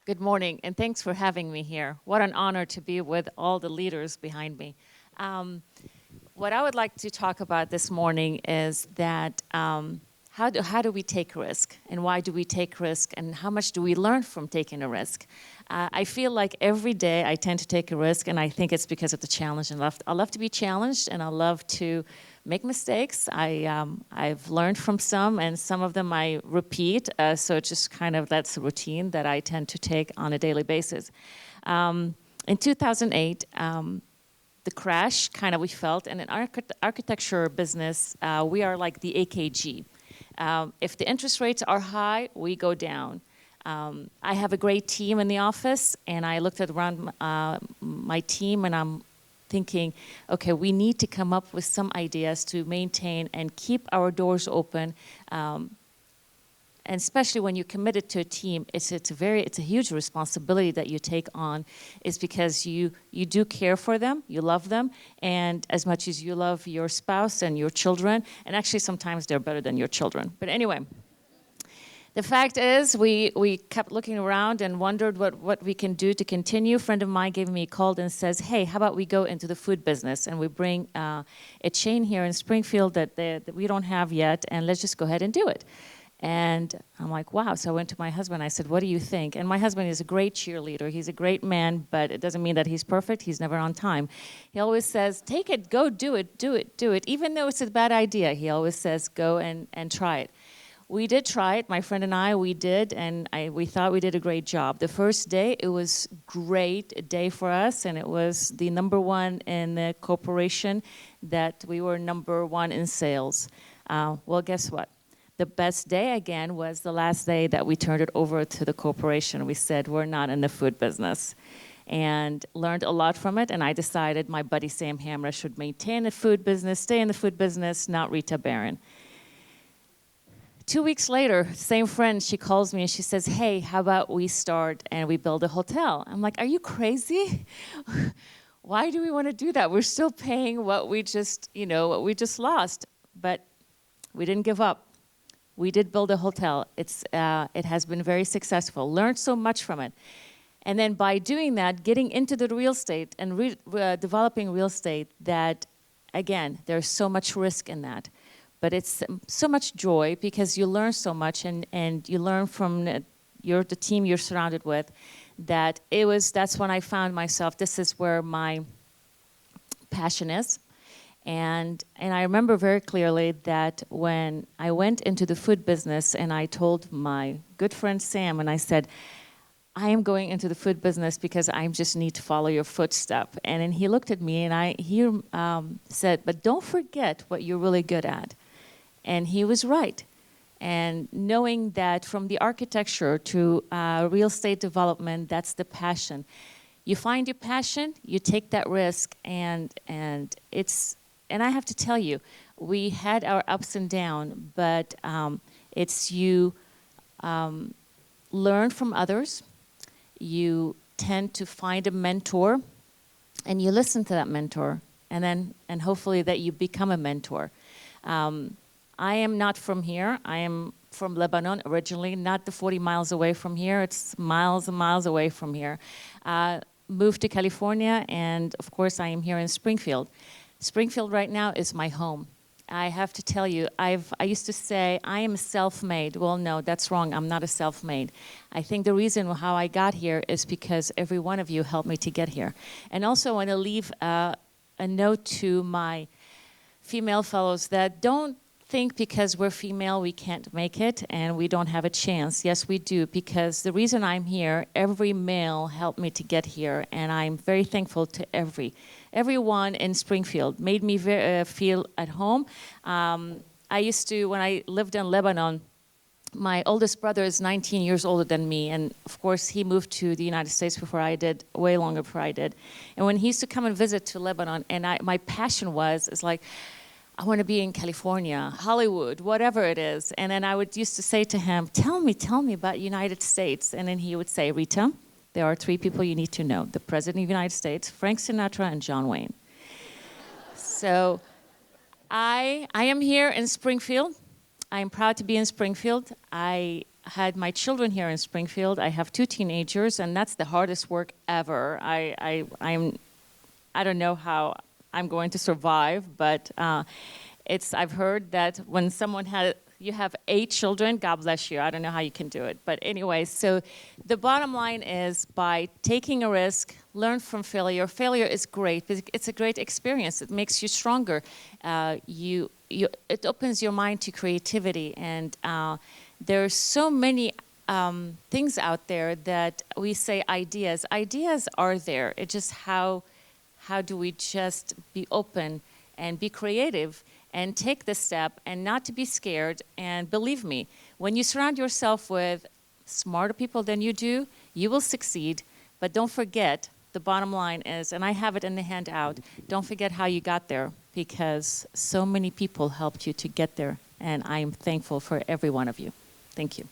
Good morning, and thanks for having me here. What an honor to be with all the leaders behind me. Um, what I would like to talk about this morning is that how do we take risk, and why do we take risk, and how much do we learn from taking a risk? I feel like every day I tend to take a risk, and I think it's because of the challenge. And I love to be challenged, and I love to make mistakes. I've learned from some, and some of them I repeat. So it's just kind of that's a routine that I tend to take on a daily basis. In 2008. The crash kind of we felt, and in architecture business, we are like the AKG. If the interest rates are high, we go down. I have a great team in the office, and I looked at around my team, and I'm thinking, okay, we need to come up with some ideas to maintain and keep our doors open. And especially when you're committed to a team, it's a huge responsibility that you take on, is because you do care for them, you love them, and as much as you love your spouse and your children, and actually sometimes they're better than your children. But anyway, the fact is we kept looking around and wondered what we can do to continue. A friend of mine gave me a call and says, hey, how about we go into the food business, and we bring a chain here in Springfield that we don't have yet, and let's just go ahead and do it. And I'm like, wow. So I went to my husband. I said, what do you think? And my husband is a great cheerleader. He's a great man, but it doesn't mean that he's perfect. He's never on time. He always says, take it, go do it, do it, do it. Even though it's a bad idea, he always says, go and try it. We did try it. My friend and I, we did, and we thought we did a great job. The first day, it was great day for us, and it was the #1 in the corporation that we were #1 in sales. Well, guess what? The best day, again, was the last day that we turned it over to the corporation. We said, we're not in the food business. And learned a lot from it, and I decided my buddy Sam Hamra should maintain the food business, stay in the food business, not Rita Baron. 2 weeks later, same friend, she calls me and she says, hey, how about we start and we build a hotel? I'm like, are you crazy? Why do we want to do that? We're still paying what we just lost. But we didn't give up. We did build a hotel. It has been very successful. Learned so much from it. And then by doing that, getting into the real estate and developing real estate, that, again, there's so much risk in that. But it's so much joy because you learn so much, and you learn from the team you're surrounded with, that's when I found myself, this is where my passion is. And I remember very clearly that when I went into the food business and I told my good friend Sam, and I said, I am going into the food business because I just need to follow your footstep. And then he looked at me and he said, but don't forget what you're really good at. And he was right. And knowing that from the architecture to real estate development, that's the passion. You find your passion, you take that risk, and I have to tell you, we had our ups and downs, but it's you learn from others, you tend to find a mentor, and you listen to that mentor, and hopefully that you become a mentor. I am not from here. I am from Lebanon originally, not the 40 miles away from here. It's miles and miles away from here. Moved to California, and of course I am here in Springfield. Springfield right now is my home. I have to tell you, I used to say I am self-made. Well, no, that's wrong. I'm not a self-made. I think the reason how I got here is because every one of you helped me to get here. And also I want to leave a note to my female fellows that don't think because we're female we can't make it and we don't have a chance. Yes, we do, because the reason I'm here, every male helped me to get here, and I'm very thankful to everyone in Springfield. Made me feel at home. I used to, when I lived in Lebanon, my oldest brother is 19 years older than me, and of course he moved to the United States before I did, way longer before I did. And when he used to come and visit to Lebanon, and my passion is like, I want to be in California, Hollywood, whatever it is. And then I used to say to him, tell me about United States. And then he would say, Rita, there are 3 people you need to know: the President of the United States, Frank Sinatra, and John Wayne. So I am here in Springfield. I am proud to be in Springfield. I had my children here in Springfield. I have 2 teenagers, and that's the hardest work ever. I don't know how I'm going to survive, but I've heard that when you have 8 children, God bless you. I don't know how you can do it. But anyway, so the bottom line is by taking a risk, learn from failure. Failure is great. It's a great experience. It makes you stronger. It opens your mind to creativity. And there's so many things out there that we say ideas. Ideas are there. It's just how do we just be open and be creative and take the step and not to be scared. And believe me, when you surround yourself with smarter people than you do, you will succeed. But don't forget, the bottom line is, and I have it in the handout, don't forget how you got there, because so many people helped you to get there. And I am thankful for every one of you. Thank you.